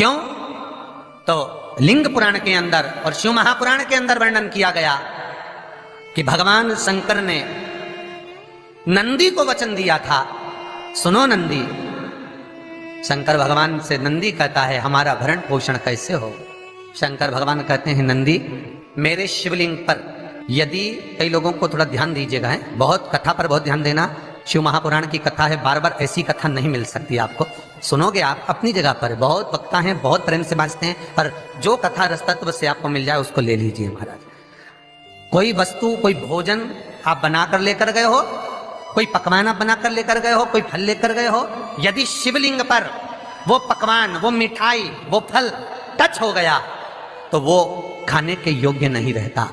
क्यों? तो लिंग पुराण के अंदर और शिव महापुराण के अंदर वर्णन किया गया कि भगवान शंकर ने नंदी को वचन दिया था, सुनो नंदी। शंकर भगवान से नंदी कहता है हमारा भरण पोषण कैसे हो? शंकर भगवान कहते हैं नंदी मेरे शिवलिंग पर यदि, कई लोगों को थोड़ा ध्यान दीजिएगा, है बहुत कथा पर बहुत ध्यान देना, शिव महापुराण की कथा है, बार बार ऐसी कथा नहीं मिल सकती आपको। सुनोगे आप अपनी जगह पर, बहुत वक्ता हैं, बहुत प्रेम से बांचते हैं, पर जो कथा रसतत्व से आपको मिल जाए उसको ले लीजिए महाराज। कोई वस्तु, कोई भोजन आप बनाकर लेकर गए हो, कोई पकवान आप बनाकर लेकर गए हो, कोई फल लेकर गए हो, यदि शिवलिंग पर वो पकवान, वो मिठाई, वो फल टच हो गया तो वो खाने के योग्य नहीं रहता,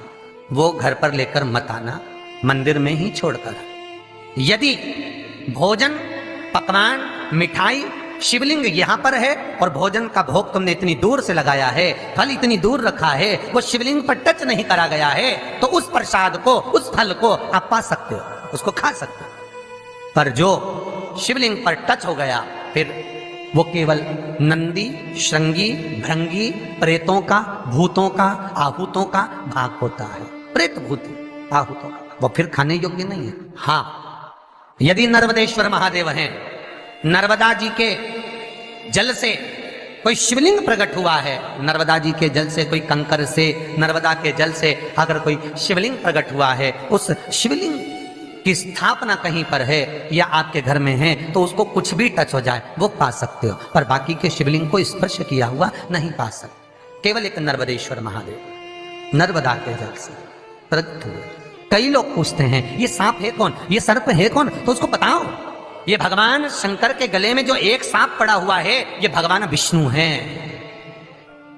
वो घर पर लेकर मत आना, मंदिर में ही छोड़कर। यदि भोजन, पकवान, मिठाई, शिवलिंग यहां पर है और भोजन का भोग तुमने इतनी दूर से लगाया है, फल इतनी दूर रखा है, वो शिवलिंग पर टच नहीं करा गया है, तो उस प्रसाद को, उस फल को आप पा सकते हो, उसको खा सकते हो। पर जो शिवलिंग पर टच हो गया फिर वो केवल नंदी, श्रृंगी, भृंगी, प्रेतों का, भूतों का, आहूतों का भाग होता है। प्रेत, भूत, आहूतों का वो फिर खाने योग्य नहीं है। हाँ, यदि नर्मदेश्वर महादेव हैं, नर्मदा जी के जल से कोई शिवलिंग प्रकट हुआ है, नर्मदा जी के जल से, कोई कंकर से, नर्मदा के जल से अगर कोई शिवलिंग प्रकट हुआ है, उस शिवलिंग की स्थापना कहीं पर है या आपके घर में है, तो उसको कुछ भी टच हो जाए वो पा सकते हो, पर बाकी के शिवलिंग को स्पर्श किया हुआ नहीं पा सकते। केवल एक नर्मदेश्वर महादेव नर्मदा के जल से प्रकट हुए। कई लोग पूछते हैं ये सांप है कौन, ये सर्प है कौन, तो उसको बताओ ये भगवान शंकर के गले में जो एक सांप पड़ा हुआ है ये भगवान विष्णु है।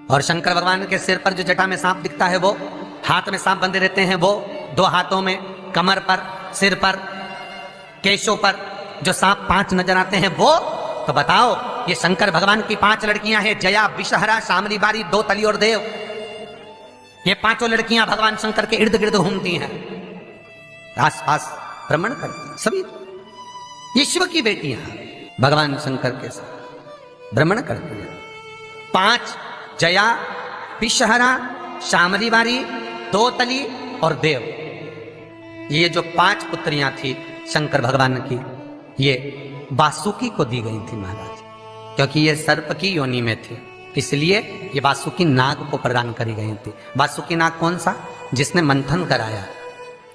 और शंकर भगवान के सिर पर जो जटा में सांप दिखता है, वो हाथ में सांप बंधे रहते हैं, वो दो हाथों में, कमर पर, सिर पर, केशों पर जो सांप 5 नजर आते हैं वो, तो बताओ ये शंकर भगवान की 5 लड़कियां हैं, जया, विषहरा, शामली बारी, दो तली और देव। ये 5 लड़कियां भगवान शंकर के इर्द गिर्द घूमती हैं, आस पास भ्रमण करती, सभी ये शिव की बेटियां भगवान शंकर के साथ भ्रमण करती हैं। 5 जया, विषहरा, शामली बारी, दो तली और देव, ये जो 5 पुत्रियां थी शंकर भगवान की, ये वासुकी को दी गई थी महाराज, क्योंकि ये सर्प की योनि में थी, इसलिए ये वासुकी नाग को प्रदान करी गई थी। वासुकी नाग कौन सा? जिसने मंथन कराया।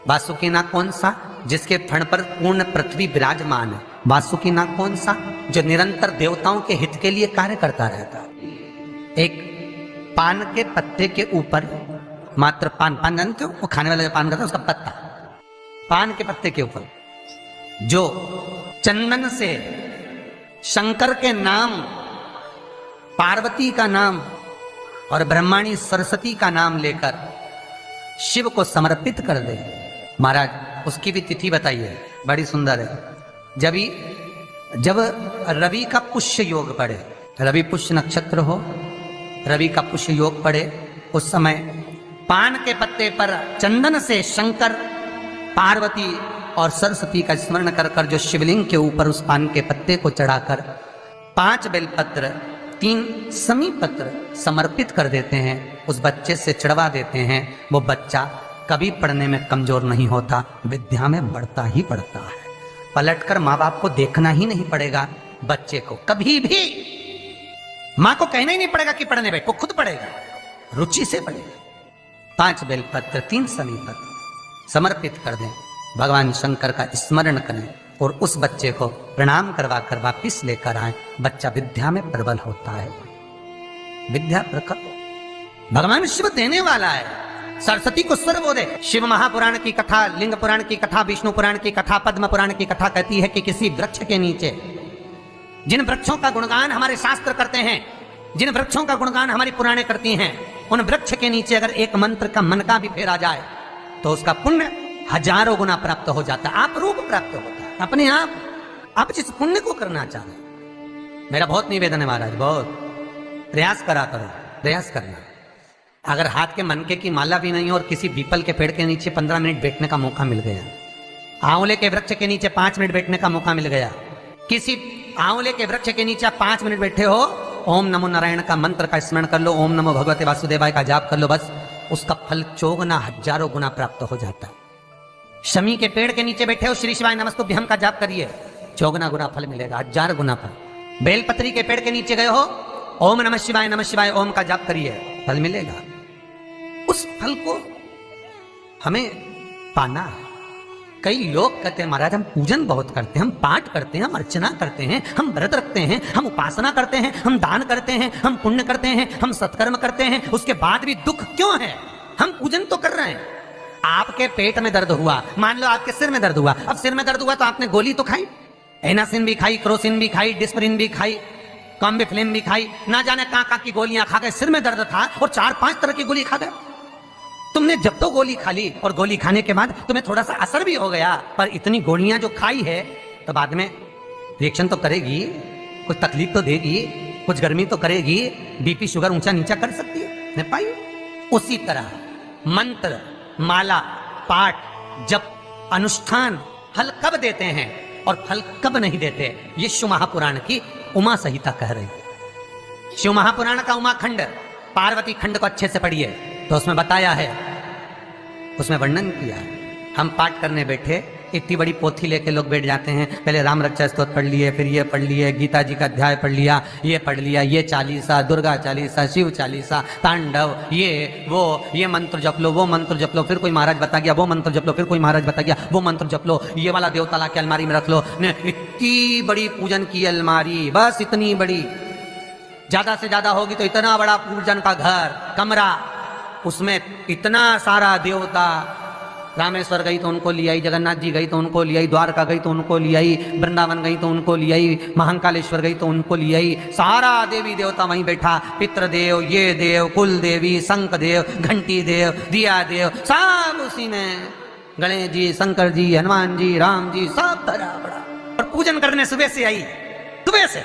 वासुकी नाग कौन सा? जिसके फण पर पूर्ण पृथ्वी विराजमान है। वासुकी नाग कौन सा? जो निरंतर देवताओं के हित के लिए कार्य करता रहता। एक पान के पत्ते के ऊपर, मात्र पान जानते हो, वो खाने वाला जो पान करता है उसका पत्ता, पान के पत्ते के ऊपर जो चंदन से शंकर के नाम, पार्वती का नाम और ब्रह्माणी सरस्वती का नाम लेकर शिव को समर्पित कर दे महाराज, उसकी भी तिथि बताइए, बड़ी सुंदर है। जब रवि का पुष्य योग पड़े, रवि पुष्य नक्षत्र हो, रवि का पुष्य योग पड़े, उस समय पान के पत्ते पर चंदन से शंकर, पार्वती और सरस्वती का स्मरण कर कर जो शिवलिंग के ऊपर उस पान के पत्ते को चढ़ाकर 5 बेलपत्र, 3 समी पत्र समर्पित कर देते हैं, उस बच्चे से चढ़वा देते हैं, वो बच्चा कभी पढ़ने में कमजोर नहीं होता, विद्या में बढ़ता ही बढ़ता है। पलटकर माँ बाप को देखना ही नहीं पड़ेगा, बच्चे को कभी भी माँ को कहना ही नहीं पड़ेगा कि पढ़ने बैठ, वो खुद पढ़ेगा, रुचि से पढ़ेगा। 5 बेलपत्र, 3 समी पत्र समर्पित कर दें, भगवान शंकर का स्मरण करें और उस बच्चे को प्रणाम करवा कर वापिस लेकर आए, बच्चा विद्या में प्रबल होता है, विद्या प्रखर। भगवान शिव देने वाला है, सरस्वती को स्वर बोले। शिव महापुराण की कथा, लिंग पुराण की कथा, विष्णु पुराण की कथा, पद्म पुराण की कथा कहती है कि किसी वृक्ष के नीचे, जिन वृक्षों का गुणगान हमारे शास्त्र करते हैं, जिन वृक्षों का गुणगान हमारी पुराणे करती हैं, उन वृक्ष के नीचे अगर एक मंत्र का मन का भी फेरा जाए तो उसका पुण्य 1000 गुना प्राप्त हो जाता है, आप रूप प्राप्त होता है अपने आप जिस पुण्य को करना चाहे। मेरा बहुत निवेदन है महाराज, बहुत प्रयास करा करो, प्रयास करना। अगर हाथ के मनके की माला भी नहीं हो और किसी पीपल के पेड़ के नीचे 15 मिनट बैठने का मौका मिल गया, आंवले के वृक्ष के नीचे 5 मिनट बैठने का मौका मिल गया, किसी आंवले के वृक्ष के नीचे 5 मिनट बैठे हो ओम नमो नारायण का मंत्र का स्मरण कर लो, ओम नमो भगवते वासुदेवाय का जाप कर लो, बस उसका फल चौगुना हजारों गुना प्राप्त हो जाता है। शमी के पेड़ के नीचे बैठे हो, श्री शिवाय नमस्तुभ्यम का जाप करिए, चौगुना गुना फल मिलेगा, 1000 गुना फल। बेलपत्री के पेड़ के नीचे गए हो, ओम नमः शिवाय ओम का जाप करिए, फल मिलेगा। उस फल को हमें पाना है। कई लोग कहते हैं महाराज हम पूजन बहुत करते हैं, हम पाठ करते हैं, हम अर्चना करते हैं, हम व्रत रखते हैं, हम उपासना करते हैं, हम दान करते हैं, हम पुण्य करते हैं, हम सत्कर्म करते हैं, उसके बाद भी दुख क्यों है? हम पूजन तो कर रहे हैं। आपके पेट में दर्द हुआ, मान लो आपके सिर में दर्द हुआ, अब सिर में दर्द हुआ तो आपने गोली तो खाई, एनासिन भी खाई, क्रोसिन भी खाई, डिस्परिन भी खाई, कॉम्बिफ्लेम भी खाई, ना जाने कहां की गोलियां खा गए, सिर में दर्द था और 4-5 तरह की गोली खा गए। तुमने जब तो गोली खा ली और गोली खाने के बाद तुम्हें थोड़ा सा असर भी हो गया, पर इतनी गोलियां जो खाई है तो बाद में रिएक्शन तो करेगी, कुछ तकलीफ तो देगी, कुछ गर्मी तो करेगी, बीपी शुगर ऊंचा नीचा कर सकती है, नहीं पाई। उसी तरह मंत्र, माला, पाठ, जप, अनुष्ठान फल कब देते हैं और फल कब नहीं देते, ये शिव महापुराण की उमा संहिता कह रही है। शिव महापुराण का उमा खंड, पार्वती खंड को अच्छे से पढ़िए तो उसमें बताया है, उसमें वर्णन किया है। हम पाठ करने बैठे, इतनी बड़ी पोथी लेके लोग बैठ जाते हैं, पहले राम रक्षा स्तोत्र पढ़ लिए, फिर ये पढ़ लिए, गीता जी का अध्याय पढ़ लिया, ये पढ़ लिया, ये चालीसा, दुर्गा चालीसा, शिव चालीसा, तांडव, ये वो, ये मंत्र जप लो, वो मंत्र जप लो, फिर कोई महाराज बता गया वो मंत्र जप लो, फिर कोई महाराज बता गया वो मंत्र जप लो, ये वाला देवता ला के अलमारी में रख लो। इतनी बड़ी पूजन की अलमारी, बस इतनी बड़ी, ज्यादा से ज्यादा होगी तो इतना बड़ा पूजन का घर, कमरा, उसमें इतना सारा देवता। रामेश्वर गई तो उनको ले आई, जगन्नाथ जी गई तो उनको ले आई, द्वारका गई तो उनको ले आई, वृंदावन गई तो उनको ले आई, महाकालेश्वर गई तो उनको ले आई, सारा देवी देवता वहीं बैठा, पितृदेव, ये देव, कुल देवी, शंख देव, घंटी देव, दिया देव, सब उसी में, गणेश जी, शंकर जी, हनुमान जी, राम जी, सब धरा पड़ा। और पूजन करने सुबह से आई, सुबह से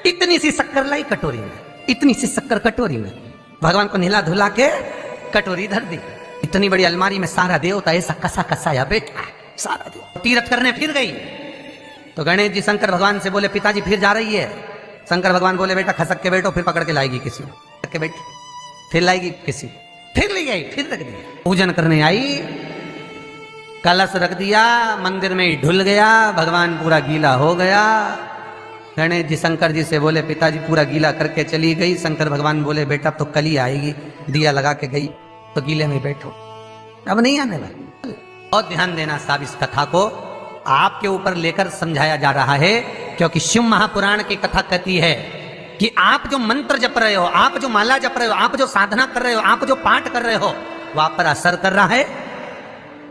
इतनी सी शक्कर लाई कटोरी में, इतनी सी शक्कर कटोरी में, भगवान को नहला धुला के कटोरी धर दी। इतनी बड़ी अलमारी में सारा देवता ऐसा कसा कसाया बैठा है, सारा देव। तीर्थ करने फिर गई तो गणेश जी शंकर भगवान से बोले पिताजी फिर जा रही है। शंकर भगवान बोले बेटा खसक के बैठो, फिर पकड़ के लाएगी किसी को, के बैठी, फिर लाएगी किसी, फिर ले गई, फिर रख दिया। पूजन करने आई, कलश रख दिया, मंदिर में ही ढुल गया, भगवान पूरा गीला हो गया। गणेश जी शंकर जी से बोले पिताजी पूरा गीला करके चली गई। शंकर भगवान बोले बेटा तो कल ही आएगी, दिया लगा के गई तो गीले में बैठो, अब नहीं आने वाली। और ध्यान देना साहब, इस कथा को आपके ऊपर लेकर समझाया जा रहा है, क्योंकि शिव महापुराण की कथा कहती है कि आप जो मंत्र जप रहे हो, आप जो माला जप रहे हो, आप जो साधना कर रहे हो, आप जो पाठ कर रहे हो, वो आप पर असर कर रहा है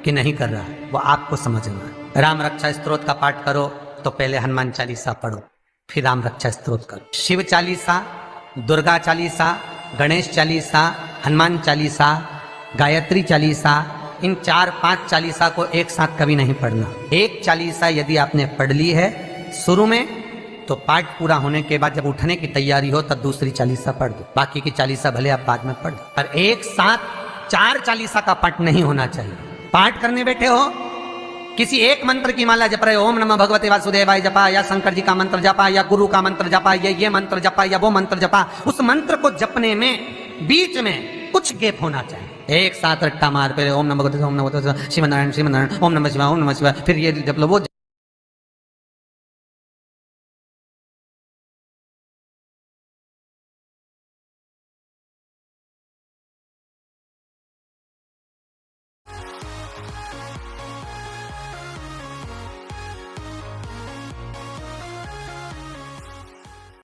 कि नहीं कर रहा है, वो आपको समझना है। राम रक्षा स्तोत्र का पाठ करो तो पहले हनुमान चालीसा पढ़ो, फिर राम रक्षा स्तोत्र करो। शिव चालीसा, दुर्गा चालीसा, गणेश चालीसा, हनुमान चालीसा, गायत्री चालीसा, इन 4-5 चालीसा को एक साथ कभी नहीं पढ़ना। एक चालीसा यदि आपने पढ़ ली है शुरू में, तो पाठ पूरा होने के बाद जब उठने की तैयारी हो तब दूसरी चालीसा पढ़ दो, बाकी की चालीसा भले आप बाद में पढ़ दो। पर एक साथ 4 चालीसा का पाठ नहीं होना चाहिए। पाठ करने बैठे हो, किसी एक मंत्र की माला जप रहे हो, ओम नमः भगवते वासुदेवाय जपा, या शंकर जी का मंत्र जपा, या गुरु का मंत्र जपा, या ये मंत्र जपा, या वो मंत्र जपा, उस मंत्र को जपने में बीच में कुछ गैप होना चाहिए। एक साथ रट्टा मार पे ओम नमः भगवते, ओम नमः भगवते, श्रीमन्नारायण श्रीमन्नारायण, ओम नमः शिवाय, ओम नमः शिवाय, फिर ये जप लो वो